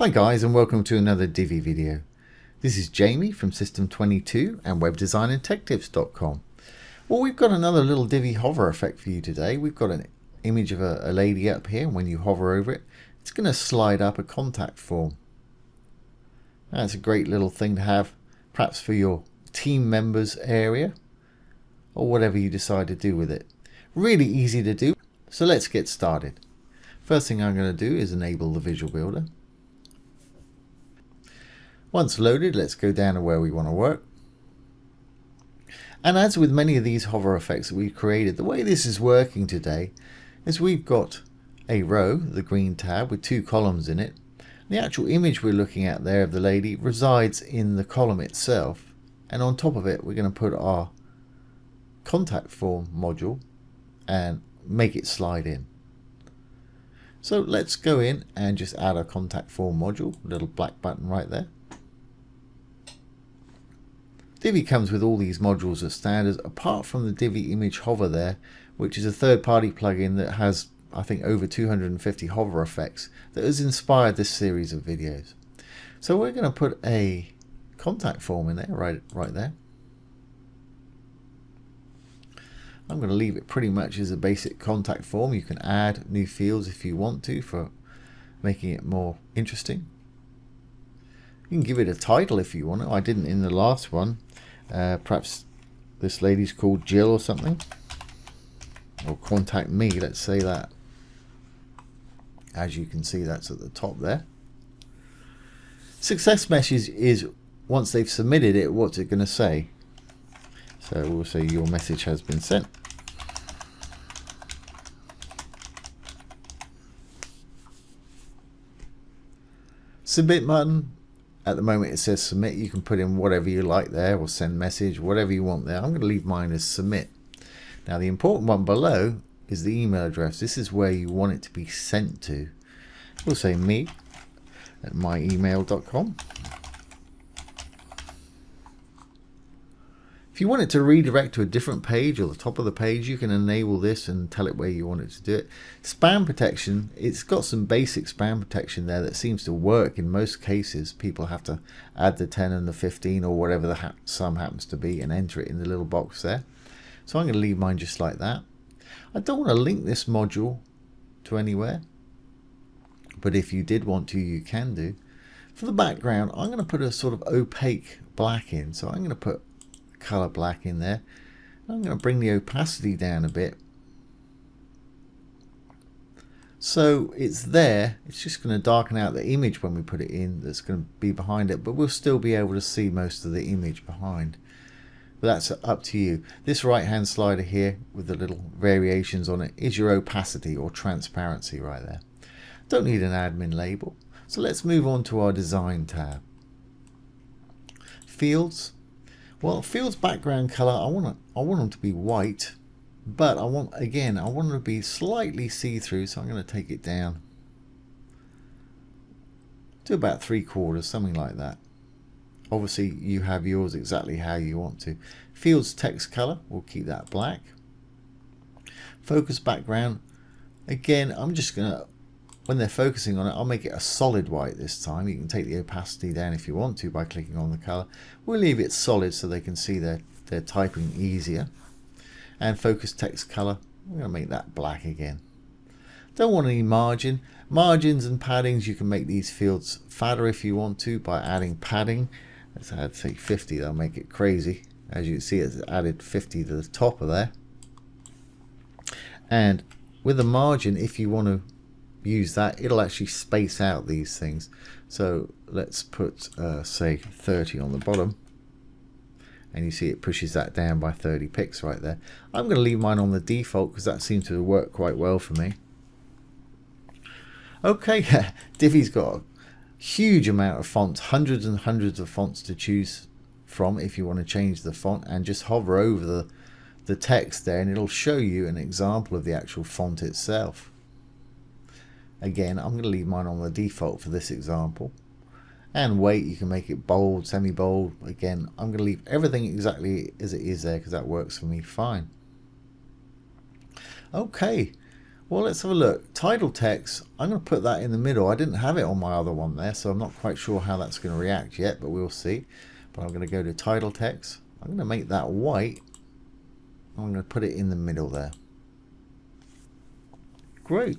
Hi guys, and welcome to another Divi video. This is Jamie from System22 and webdesignandtechtips.com. Well, we've got another little Divi hover effect for you today. We've got an image of a lady up here, and when you hover over it, it's going to slide up a contact form. That's a great little thing to have, perhaps for your team members area, or whatever you decide to do with it. Really easy to do, so let's get started. First thing I'm going to do is enable the Visual Builder. Once loaded, let's go down to where we want to work. And as with many of these hover effects that we've created, the way this is working today is we've got a row, the green tab, with two columns in it. The actual image we're looking at there of the lady resides in the column itself, and on top of it we're going to put our contact form module and make it slide in. So let's go in and just add a contact form module, little black button right there. Divi comes with all these modules as standards, apart from the Divi image hover there, which is a third-party plugin that has, I think, over 250 hover effects that has inspired this series of videos. So we're going to put a contact form in there, right there. I'm going to leave it pretty much as a basic contact form. You can add new fields if you want to for making it more interesting. You can give it a title if you want to. I didn't in the last one. Perhaps this lady's called Jill or something. Or contact me, let's say that. As you can see, that's at the top there. Success message is once they've submitted it, what's it going to say? So we'll say your message has been sent. Submit button. At the moment it says submit. You can put in whatever you like there, or send message, whatever you want there. I'm going to leave mine as submit. Now the important one below is the email address. This is where you want it to be sent to. We'll say me@myemail.com. If you want it to redirect to a different page or the top of the page, you can enable this and tell it where you want it to do it. Spam protection, it's got some basic spam protection there that seems to work in most cases. People have to add the 10 and the 15 or whatever the sum happens to be and enter it in the little box there. So I'm going to leave mine just like that. I don't want to link this module to anywhere, but if you did want to, you can do. For the background, I'm going to put a sort of opaque black in. So I'm going to put color black in there. I'm going to bring the opacity down a bit, so it's there. It's just going to darken out the image when we put it in that's going to be behind it, but we'll still be able to see most of the image behind. But that's up to you. This right hand slider here with the little variations on it is your opacity or transparency right there. Don't need an admin label. So let's move on to our design tab. Fields. Well, fields background color, I want them to be white, but I want them to be slightly see-through, so I'm going to take it down to about 3/4, something like that. Obviously, you have yours exactly how you want to. Fields text color, we'll keep that black. Focus background, again, I'm just going to, when they're focusing on it, I'll make it a solid white this time. You can take the opacity down if you want to by clicking on the color. We'll leave it solid so they can see their typing easier. And focus text color, we're going to make that black again. Don't want any margin. Margins and paddings, you can make these fields fatter if you want to by adding padding. Let's add, say, 50. That'll make it crazy. As you can see, it's added 50 to the top of there. And with the margin, if you want to use that, it'll actually space out these things. So let's put say 30 on the bottom, and you see it pushes that down by 30 pixels right there. I'm going to leave mine on the default because that seems to work quite well for me. Okay, Divi's got a huge amount of fonts, hundreds and hundreds of fonts to choose from if you want to change the font, and just hover over the text there and it'll show you an example of the actual font itself. Again, I'm going to leave mine on the default for this example. And weight, you can make it bold, semi-bold. Again, I'm going to leave everything exactly as it is there because that works for me fine. Okay, Well, let's have a look. Title text, I'm going to put that in the middle. I didn't have it on my other one there, so I'm not quite sure how that's going to react yet, but we'll see. But I'm going to go to title text. I'm going to make that white. I'm going to put it in the middle there. Great.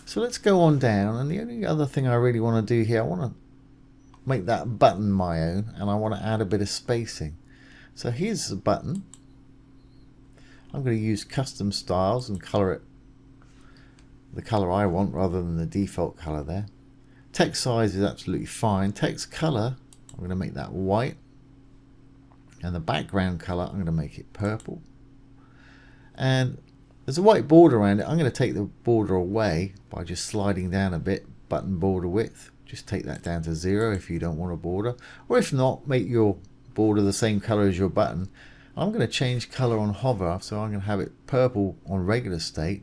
So let's go on down, and the only other thing I really want to do here, I want to make that button my own, and I want to add a bit of spacing. So here's the button. I'm going to use custom styles and color it the color I want rather than the default color there. Text size is absolutely fine. Text color, I'm going to make that white, and the background color, I'm going to make it purple. And there's a white border around it. I'm going to take the border away by just sliding down a bit. Button border width, just take that down to 0 if you don't want a border, or if not, make your border the same color as your button. I'm going to change color on hover, so I'm going to have it purple on regular state,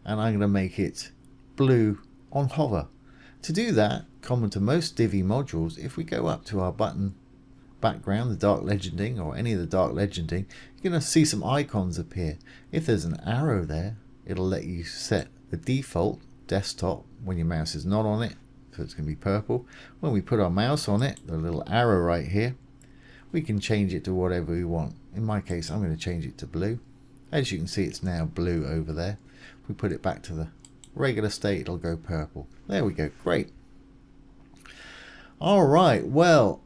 and I'm going to make it blue on hover. To do that, common to most Divi modules, if we go up to our button background, the dark legending or any of the dark legending, you're going to see some icons appear. If there's an arrow there, it'll let you set the default desktop when your mouse is not on it, so it's going to be purple. When we put our mouse on it, the little arrow right here, we can change it to whatever we want. In my case, I'm going to change it to blue. As you can see, it's now blue over there. If we put it back to the regular state, it'll go purple. There we go. Great. All right. Well,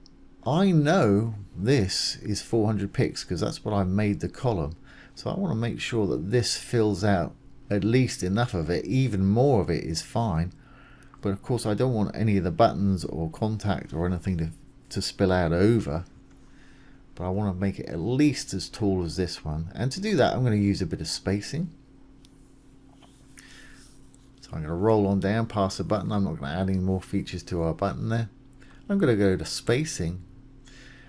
I know this is 400 pixels because that's what I made the column. So I want to make sure that this fills out at least enough of it. Even more of it is fine. But of course, I don't want any of the buttons or contact or anything to spill out over. But I want to make it at least as tall as this one. And to do that, I'm going to use a bit of spacing. So I'm going to roll on down past the button. I'm not going to add any more features to our button there. I'm going to go to spacing.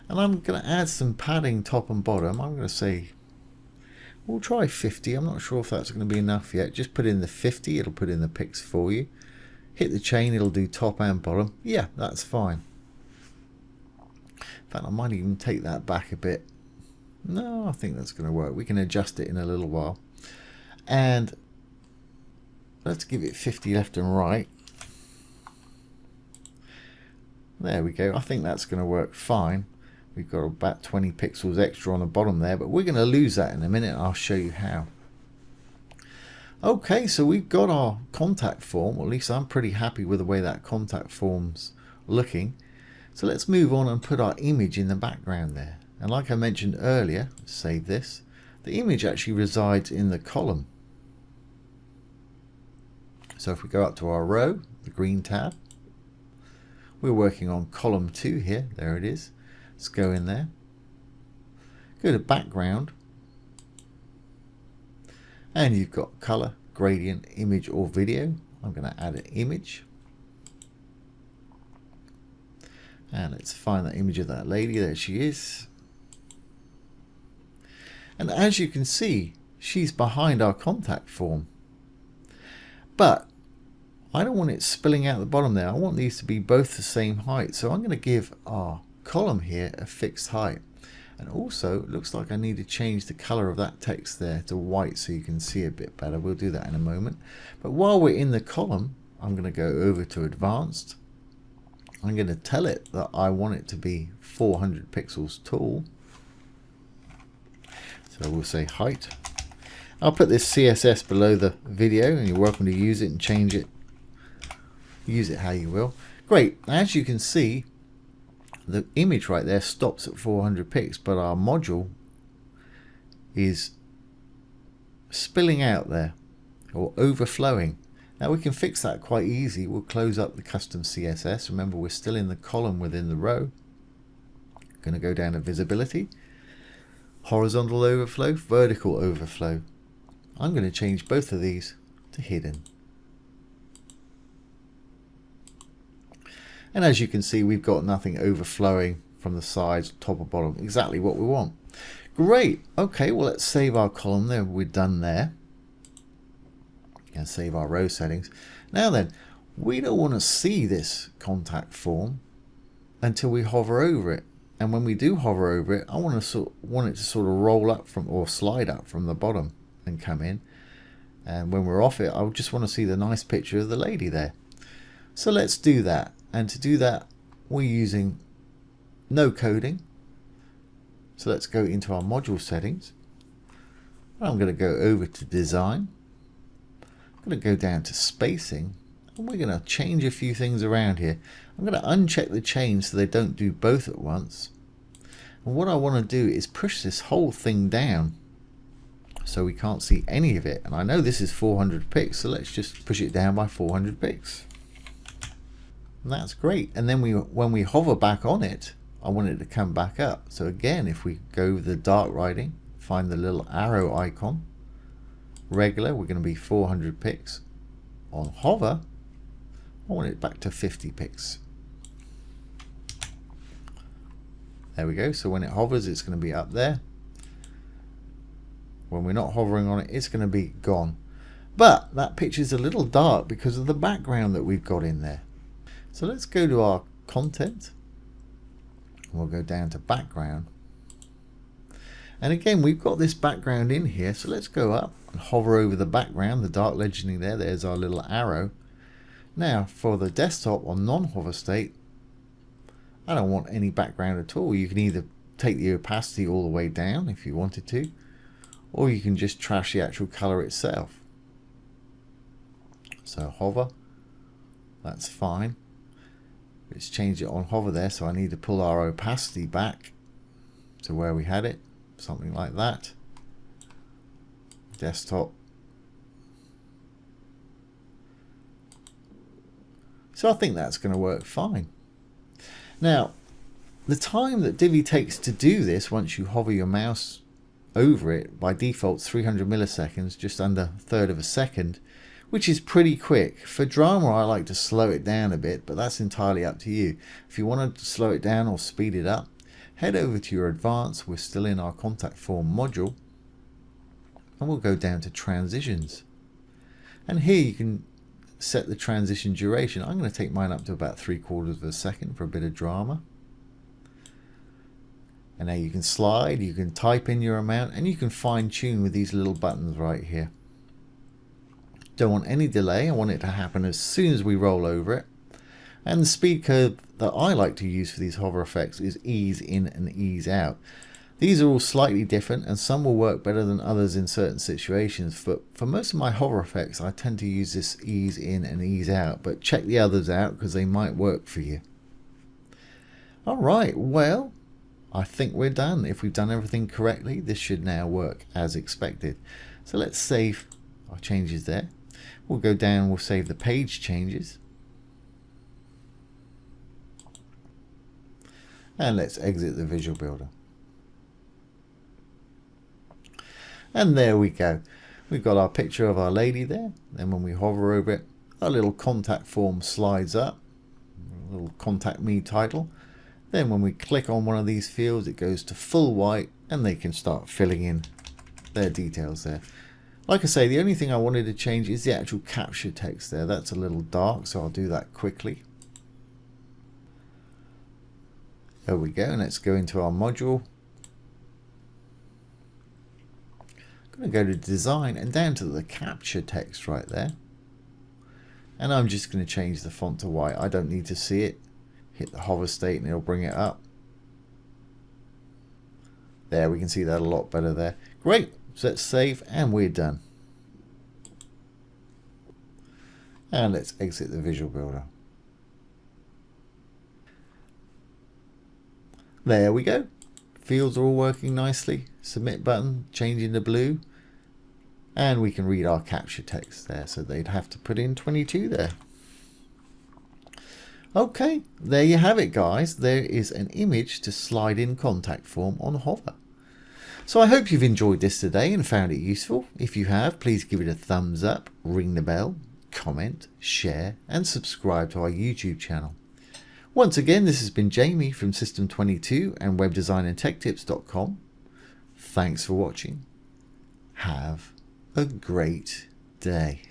And I'm going to add some padding top and bottom. I'm going to say, we'll try 50. I'm not sure if that's going to be enough yet. Just put in the 50. It'll put in the pics for you. Hit the chain. It'll do top and bottom. Yeah, that's fine. In fact, I might even take that back a bit. No, I think that's going to work. We can adjust it in a little while. And let's give it 50 left and right. There we go. I think that's going to work fine. We've got about 20 pixels extra on the bottom there, but we're going to lose that in a minute. I'll show you how. Okay, so we've got our contact form. Or at least I'm pretty happy with the way that contact form's looking. So let's move on and put our image in the background there. And like I mentioned earlier, save this, the image actually resides in the column. So if we go up to our row, the green tab, we're working on column 2 here. There it is. Let's go in there. Go to background. And you've got color, gradient, image or video. I'm going to add an image. And let's find that image of that lady. There she is. And as you can see, she's behind our contact form. But I don't want it spilling out the bottom there. I want these to be both the same height. So I'm going to give our column here a fixed height. And also, it looks like I need to change the color of that text there to white so you can see a bit better. We'll do that in a moment. But while we're in the column, I'm going to go over to advanced. I'm going to tell it that I want it to be 400 pixels tall. So we'll say height. I'll put this CSS below the video and you're welcome to use it and change it. Use it how you will. Great. As you can see, the image right there stops at 400 pixels, but our module is spilling out there or overflowing. Now we can fix that quite easy. We'll close up the custom CSS. Remember, we're still in the column within the row. Going to go down to visibility, horizontal overflow, vertical overflow. I'm going to change both of these to hidden. And as you can see, we've got nothing overflowing from the sides, top or bottom. Exactly what we want. Great. Okay, well, let's save our column there. We're done there. And save our row settings. Now then, we don't want to see this contact form until we hover over it. And when we do hover over it, I want it to sort of roll up from or slide up from the bottom and come in. And when we're off it, I just want to see the nice picture of the lady there. So let's do that. And to do that, we're using no coding. So let's go into our module settings. I'm going to go over to design. I'm going to go down to spacing. And we're going to change a few things around here. I'm going to uncheck the chain so they don't do both at once. And what I want to do is push this whole thing down so we can't see any of it. And I know this is 400 pixels, so let's just push it down by 400 pixels. And that's great. And then when we hover back on it, I want it to come back up. So again, if we go with the dark writing, find the little arrow icon, regular, we're going to be 400 pixels. On hover, I want it back to 50 pixels. There we go. So when it hovers, it's going to be up there. When we're not hovering on it, it's going to be gone. But that picture's a little dark because of the background that we've got in there. So let's go to our content. We'll go down to background. And again, we've got this background in here. So let's go up and hover over the background, the dark legending there. There's our little arrow. Now for the desktop on non-hover state, I don't want any background at all. You can either take the opacity all the way down if you wanted to, or you can just trash the actual color itself. So hover, that's fine. Let's change it on hover there, so I need to pull our opacity back to where we had it, something like that. Desktop. So I think that's going to work fine. Now, the time that Divi takes to do this, once you hover your mouse over it, by default 300 milliseconds, just under a third of a second, which is pretty quick. For drama, I like to slow it down a bit, but that's entirely up to you. If you want to slow it down or speed it up, head over to your advanced. We're still in our contact form module, and we'll go down to transitions. And here you can set the transition duration. I'm going to take mine up to about 3/4 of a second for a bit of drama. And now you can slide, you can type in your amount, and you can fine tune with these little buttons right here. Don't want any delay. I want it to happen as soon as we roll over it. And the speed curve that I like to use for these hover effects is ease in and ease out. These are all slightly different, and some will work better than others in certain situations. But for most of my hover effects, I tend to use this ease in and ease out. But check the others out because they might work for you. Alright, well, I think we're done. If we've done everything correctly, this should now work as expected. So let's save our changes there. We'll go down, we'll save the page changes. And let's exit the Visual Builder. And there we go. We've got our picture of our lady there. Then when we hover over it, our little contact form slides up. A little contact me title. Then when we click on one of these fields, it goes to full white and they can start filling in their details there. Like I say, the only thing I wanted to change is the actual capture text there. That's a little dark, so I'll do that quickly. There we go. And let's go into our module. I'm going to go to design and down to the capture text right there. And I'm just going to change the font to white. I don't need to see it. Hit the hover state and it'll bring it up. There, we can see that a lot better there. Great. So let's save and we're done. And let's exit the Visual Builder. There we go. Fields are all working nicely. Submit button, changing to blue. And we can read our capture text there. So they'd have to put in 22 there. Okay, there you have it, guys. There is an image to slide in contact form on hover. So I hope you've enjoyed this today and found it useful. If you have, please give it a thumbs up, ring the bell, comment, share, and subscribe to our YouTube channel. Once again, this has been Jamie from System22 and webdesignandtechtips.com. Thanks for watching. Have a great day.